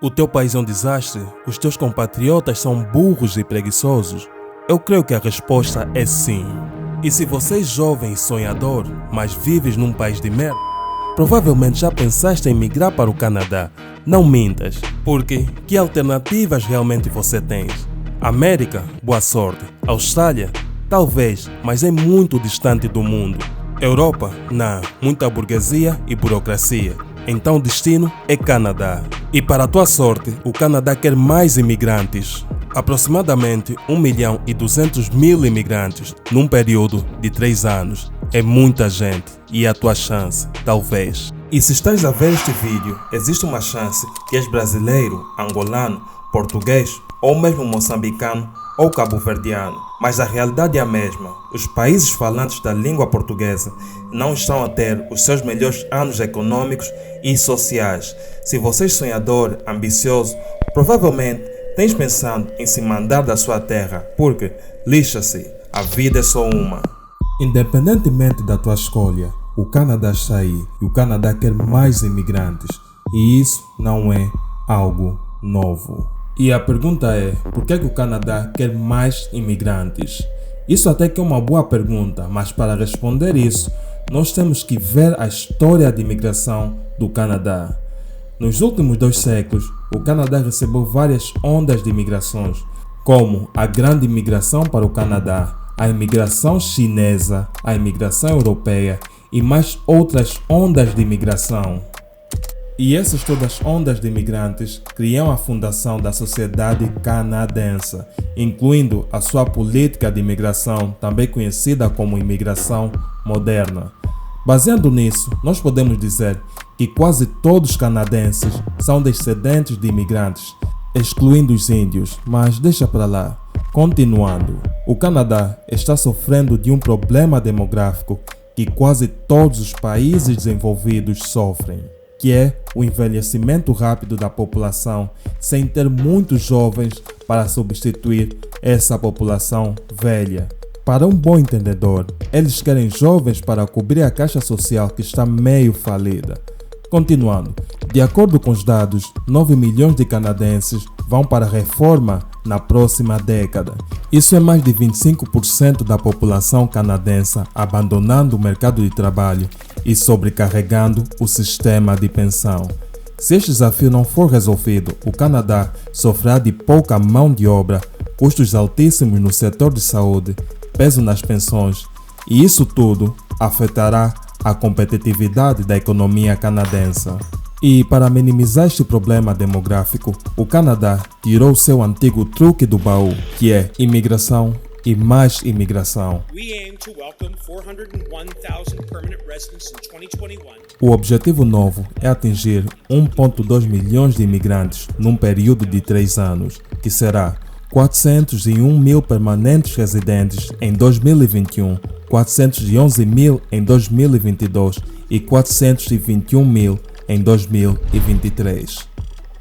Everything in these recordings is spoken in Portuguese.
O teu país é um desastre? Os teus compatriotas são burros e preguiçosos? Eu creio que a resposta é sim. E se você é jovem e sonhador, mas vives num país de merda, provavelmente já pensaste em migrar para o Canadá. Não mintas, porque que alternativas realmente você tens? América? Boa sorte. Austrália? Talvez, mas é muito distante do mundo. Europa? Não, muita burguesia e burocracia. Então o destino é Canadá. E para a tua sorte, o Canadá quer mais imigrantes. Aproximadamente 1.200.000 imigrantes num período de 3 anos. É muita gente e é a tua chance, talvez. E se estás a ver este vídeo, existe uma chance que és brasileiro, angolano, português ou mesmo moçambicano ou cabo-verdiano. Mas a realidade é a mesma. Os países falantes da língua portuguesa não estão a ter os seus melhores anos econômicos e sociais. Se você é sonhador, ambicioso, provavelmente tens pensado em se mandar da sua terra, porque, lixa-se, a vida é só uma. Independentemente da tua escolha, o Canadá está aí e o Canadá quer mais imigrantes. E isso não é algo novo. E a pergunta é, por que o Canadá quer mais imigrantes? Isso até que é uma boa pergunta, mas para responder isso, nós temos que ver a história de imigração do Canadá. Nos últimos 2 séculos, o Canadá recebeu várias ondas de imigrações, como a grande imigração para o Canadá, a imigração chinesa, a imigração europeia e mais outras ondas de imigração. E essas todas ondas de imigrantes criam a fundação da sociedade canadense, incluindo a sua política de imigração, também conhecida como imigração moderna. Baseando nisso, nós podemos dizer que quase todos os canadenses são descendentes de imigrantes, excluindo os índios, mas deixa para lá. Continuando, o Canadá está sofrendo de um problema demográfico que quase todos os países desenvolvidos sofrem, que é o envelhecimento rápido da população, sem ter muitos jovens para substituir essa população velha. Para um bom entendedor, eles querem jovens para cobrir a caixa social que está meio falida. Continuando, de acordo com os dados, 9 milhões de canadenses vão para a reforma na próxima década. Isso é mais de 25% da população canadense abandonando o mercado de trabalho e sobrecarregando o sistema de pensão. Se este desafio não for resolvido, o Canadá sofrerá de pouca mão de obra, custos altíssimos no setor de saúde, peso nas pensões, e isso tudo afetará a competitividade da economia canadense. E para minimizar este problema demográfico, o Canadá tirou seu antigo truque do baú, que é imigração e mais imigração. O objetivo novo é atingir 1,2 milhões de imigrantes num período de 3 anos, que será 401 mil permanentes residentes em 2021, 411 mil em 2022 e 421 mil em 2023.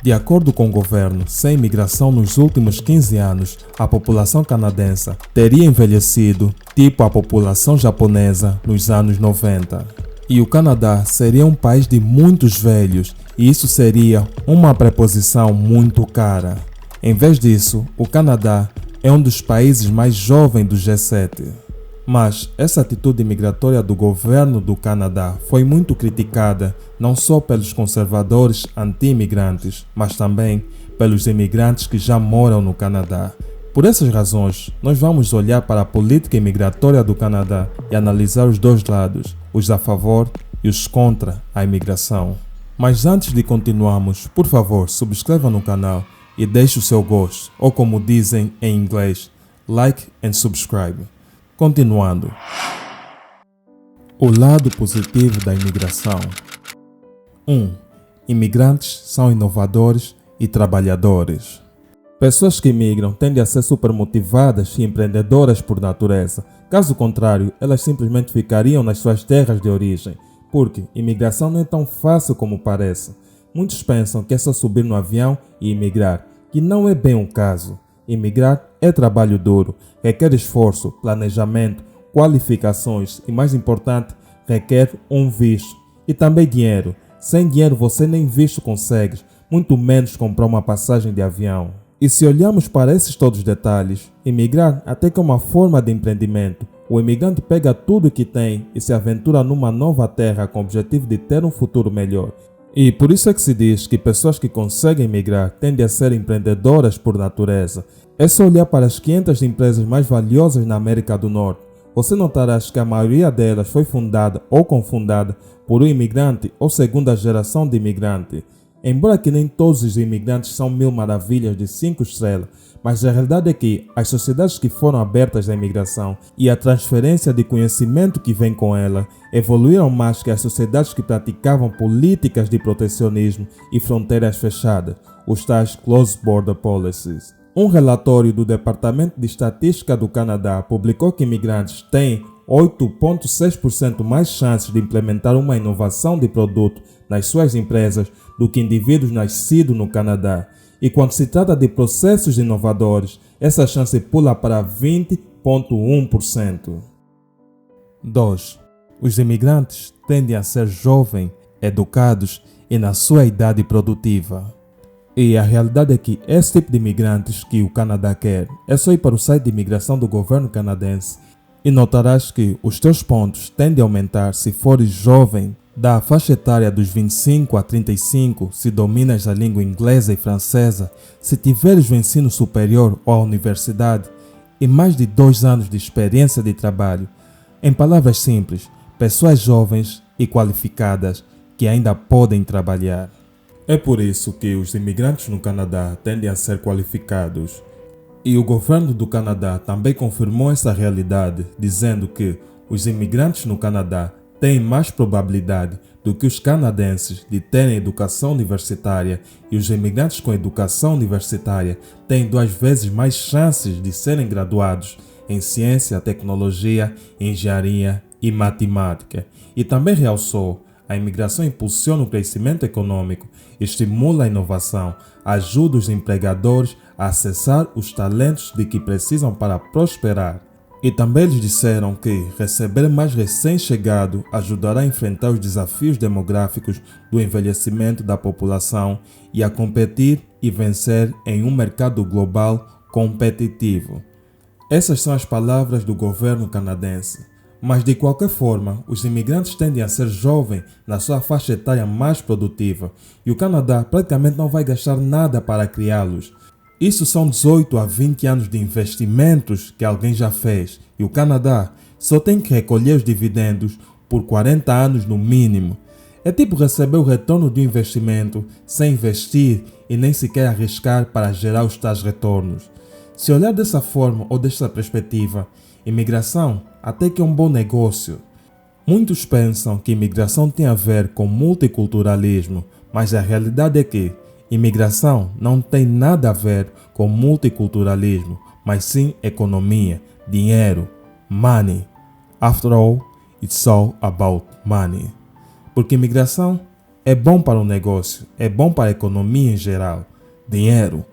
De acordo com o governo, sem imigração nos últimos 15 anos, a população canadense teria envelhecido tipo a população japonesa nos anos 90. E o Canadá seria um país de muitos velhos, e isso seria uma preposição muito cara. Em vez disso, o Canadá é um dos países mais jovens do G7. Mas essa atitude migratória do governo do Canadá foi muito criticada não só pelos conservadores anti-imigrantes, mas também pelos imigrantes que já moram no Canadá. Por essas razões, nós vamos olhar para a política imigratória do Canadá e analisar os dois lados, os a favor e os contra a imigração. Mas antes de continuarmos, por favor, subscreva no canal e deixe o seu gosto, ou como dizem em inglês, like and subscribe. Continuando. O lado positivo da imigração. 1. Imigrantes são inovadores e trabalhadores. Pessoas que imigram tendem a ser super motivadas e empreendedoras por natureza. Caso contrário, elas simplesmente ficariam nas suas terras de origem, porque imigração não é tão fácil como parece. Muitos pensam que é só subir no avião e imigrar, que não é bem o caso. Imigrar é trabalho duro, requer esforço, planejamento, qualificações e, mais importante, requer um visto. E também dinheiro. Sem dinheiro você nem visto consegue, muito menos comprar uma passagem de avião. E se olharmos para esses todos os detalhes, imigrar até que é uma forma de empreendimento. O imigrante pega tudo o que tem e se aventura numa nova terra com o objetivo de ter um futuro melhor. E por isso é que se diz que pessoas que conseguem migrar tendem a ser empreendedoras por natureza. É só olhar para as 500 empresas mais valiosas na América do Norte. Você notará que a maioria delas foi fundada ou confundada por um imigrante ou segunda geração de imigrante. Embora que nem todos os imigrantes são mil maravilhas de 5 estrelas, mas a realidade é que as sociedades que foram abertas à imigração e a transferência de conhecimento que vem com ela evoluíram mais que as sociedades que praticavam políticas de protecionismo e fronteiras fechadas, os tais Closed Border Policies. Um relatório do Departamento de Estatística do Canadá publicou que imigrantes têm 8,6% mais chances de implementar uma inovação de produto nas suas empresas do que indivíduos nascidos no Canadá. E quando se trata de processos inovadores, essa chance pula para 20,1%. 2. Os imigrantes tendem a ser jovens, educados e na sua idade produtiva. E a realidade é que esse tipo de imigrantes que o Canadá quer é só ir para o site de imigração do governo canadense e notarás que os teus pontos tendem a aumentar se fores jovem, da faixa etária dos 25 a 35, se dominas a língua inglesa e francesa, se tiveres o ensino superior ou a universidade e mais de 2 anos de experiência de trabalho. Em palavras simples, pessoas jovens e qualificadas que ainda podem trabalhar. É por isso que os imigrantes no Canadá tendem a ser qualificados. E o governo do Canadá também confirmou essa realidade, dizendo que os imigrantes no Canadá têm mais probabilidade do que os canadenses de terem educação universitária e os imigrantes com educação universitária têm 2 vezes mais chances de serem graduados em ciência, tecnologia, engenharia e matemática. E também realçou: a imigração impulsiona o crescimento econômico, estimula a inovação, ajuda os empregadores a acessar os talentos de que precisam para prosperar. E também eles disseram que receber mais recém-chegado ajudará a enfrentar os desafios demográficos do envelhecimento da população e a competir e vencer em um mercado global competitivo. Essas são as palavras do governo canadense. Mas de qualquer forma, os imigrantes tendem a ser jovens na sua faixa etária mais produtiva e o Canadá praticamente não vai gastar nada para criá-los. Isso são 18 a 20 anos de investimentos que alguém já fez e o Canadá só tem que recolher os dividendos por 40 anos no mínimo. É tipo receber o retorno do investimento sem investir e nem sequer arriscar para gerar os tais retornos. Se olhar dessa forma ou desta perspectiva, imigração até que é um bom negócio. Muitos pensam que imigração tem a ver com multiculturalismo, mas a realidade é que imigração não tem nada a ver com multiculturalismo, mas sim economia, dinheiro, money. After all, it's all about money. Porque imigração é bom para o negócio, é bom para a economia em geral, dinheiro.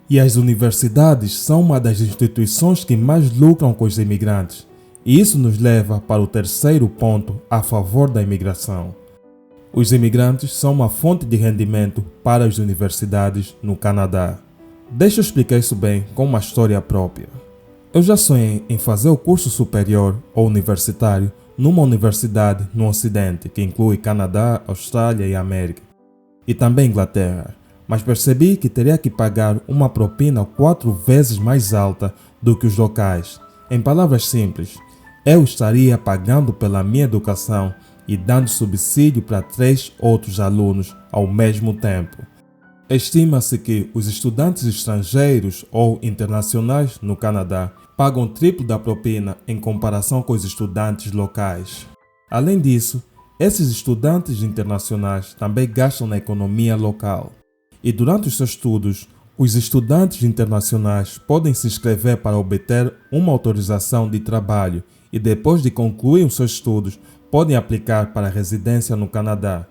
E as universidades são uma das instituições que mais lucram com os imigrantes. E isso nos leva para o terceiro ponto a favor da imigração. Os imigrantes são uma fonte de rendimento para as universidades no Canadá. Deixa eu explicar isso bem com uma história própria. Eu já sonhei em fazer o curso superior ou universitário numa universidade no Ocidente, que inclui Canadá, Austrália e América, e também Inglaterra. Mas percebi que teria que pagar uma propina 4 vezes mais alta do que os locais. Em palavras simples, eu estaria pagando pela minha educação e dando subsídio para 3 outros alunos ao mesmo tempo. Estima-se que os estudantes estrangeiros ou internacionais no Canadá pagam o triplo da propina em comparação com os estudantes locais. Além disso, esses estudantes internacionais também gastam na economia local. E durante os seus estudos, os estudantes internacionais podem se inscrever para obter uma autorização de trabalho e depois de concluir os seus estudos, podem aplicar para residência no Canadá.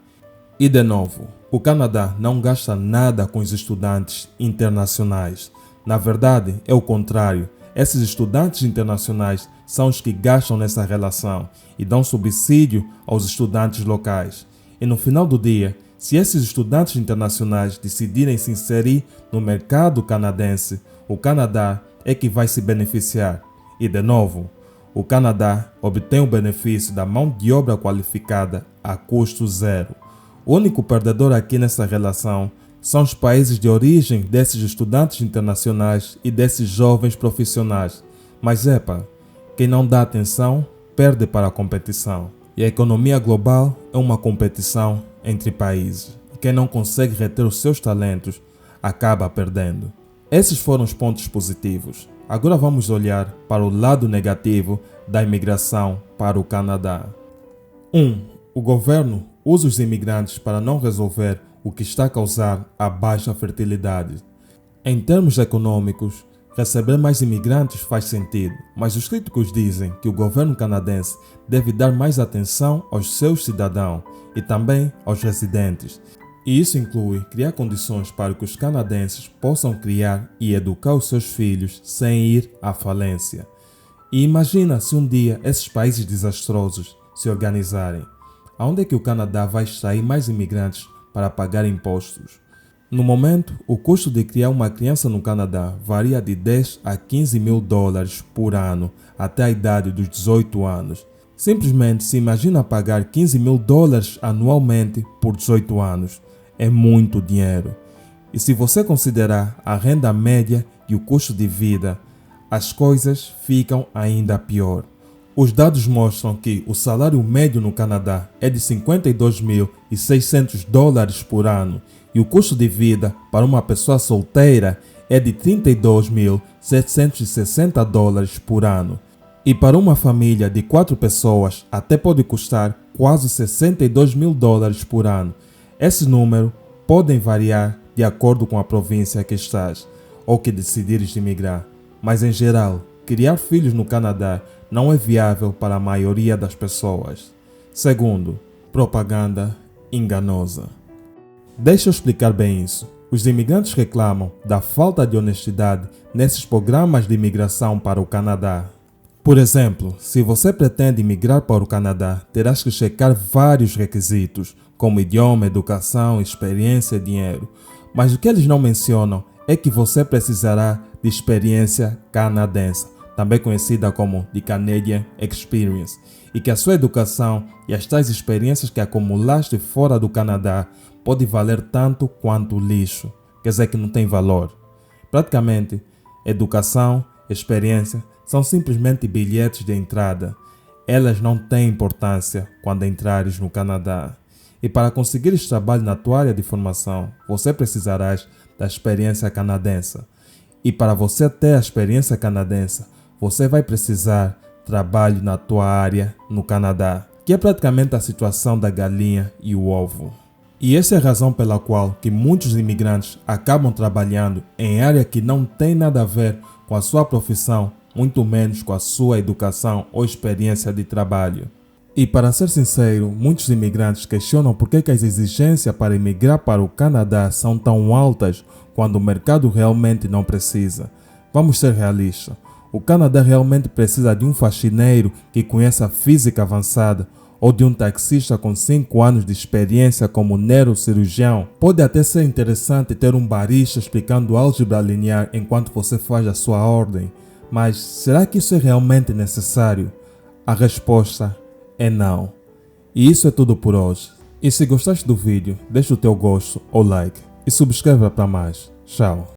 E de novo, o Canadá não gasta nada com os estudantes internacionais. Na verdade, é o contrário. Esses estudantes internacionais são os que gastam nessa relação e dão subsídio aos estudantes locais. E no final do dia, Se esses estudantes internacionais decidirem se inserir no mercado canadense, o Canadá é que vai se beneficiar. E de novo, o Canadá obtém o benefício da mão de obra qualificada a custo zero. O único perdedor aqui nessa relação são os países de origem desses estudantes internacionais e desses jovens profissionais. Mas quem não dá atenção perde para a competição. E a economia global é uma competição entre países. E quem não consegue reter os seus talentos acaba perdendo. Esses foram os pontos positivos. Agora vamos olhar para o lado negativo da imigração para o Canadá. 1. O governo usa os imigrantes para não resolver o que está a causar a baixa fertilidade. Em termos econômicos, receber mais imigrantes faz sentido, mas os críticos dizem que o governo canadense deve dar mais atenção aos seus cidadãos e também aos residentes. E isso inclui criar condições para que os canadenses possam criar e educar os seus filhos sem ir à falência. E imagina se um dia esses países desastrosos se organizarem. Aonde é que o Canadá vai extrair mais imigrantes para pagar impostos? No momento, o custo de criar uma criança no Canadá varia de 10 a 15 mil dólares por ano até a idade dos 18 anos. Simplesmente se imagina pagar 15 mil dólares anualmente por 18 anos. É muito dinheiro. E se você considerar a renda média e o custo de vida, as coisas ficam ainda pior. Os dados mostram que o salário médio no Canadá é de 52.600 dólares por ano e o custo de vida para uma pessoa solteira é de 32.760 dólares por ano. E para uma família de 4 pessoas até pode custar quase 62 mil dólares por ano. Esses números podem variar de acordo com a província que estás ou que decidires imigrar, mas em geral, criar filhos no Canadá não é viável para a maioria das pessoas. Segundo, propaganda enganosa. Deixa eu explicar bem isso. Os imigrantes reclamam da falta de honestidade nesses programas de imigração para o Canadá. Por exemplo, se você pretende imigrar para o Canadá, terás que checar vários requisitos, como idioma, educação, experiência e dinheiro. Mas o que eles não mencionam é que você precisará de experiência canadense, também conhecida como The Canadian Experience, e que a sua educação e as tais experiências que acumulaste fora do Canadá pode valer tanto quanto lixo, quer dizer que não tem valor. Praticamente, educação, experiência são simplesmente bilhetes de entrada. Elas não têm importância quando entrares no Canadá. E para conseguires trabalho na tua área de formação, você precisarás da experiência canadense. E para você ter a experiência canadense, você vai precisar trabalho na tua área no Canadá, que é praticamente a situação da galinha e o ovo. E essa é a razão pela qual que muitos imigrantes acabam trabalhando em área que não tem nada a ver com a sua profissão, muito menos com a sua educação ou experiência de trabalho. E para ser sincero, muitos imigrantes questionam por que as exigências para imigrar para o Canadá são tão altas quando o mercado realmente não precisa. Vamos ser realistas. O Canadá realmente precisa de um faxineiro que conheça física avançada ou de um taxista com 5 anos de experiência como neurocirurgião. Pode até ser interessante ter um barista explicando álgebra linear enquanto você faz a sua ordem, mas será que isso é realmente necessário? A resposta é não. E isso é tudo por hoje. E se gostaste do vídeo, deixa o teu gosto ou like e subscreva para mais. Tchau.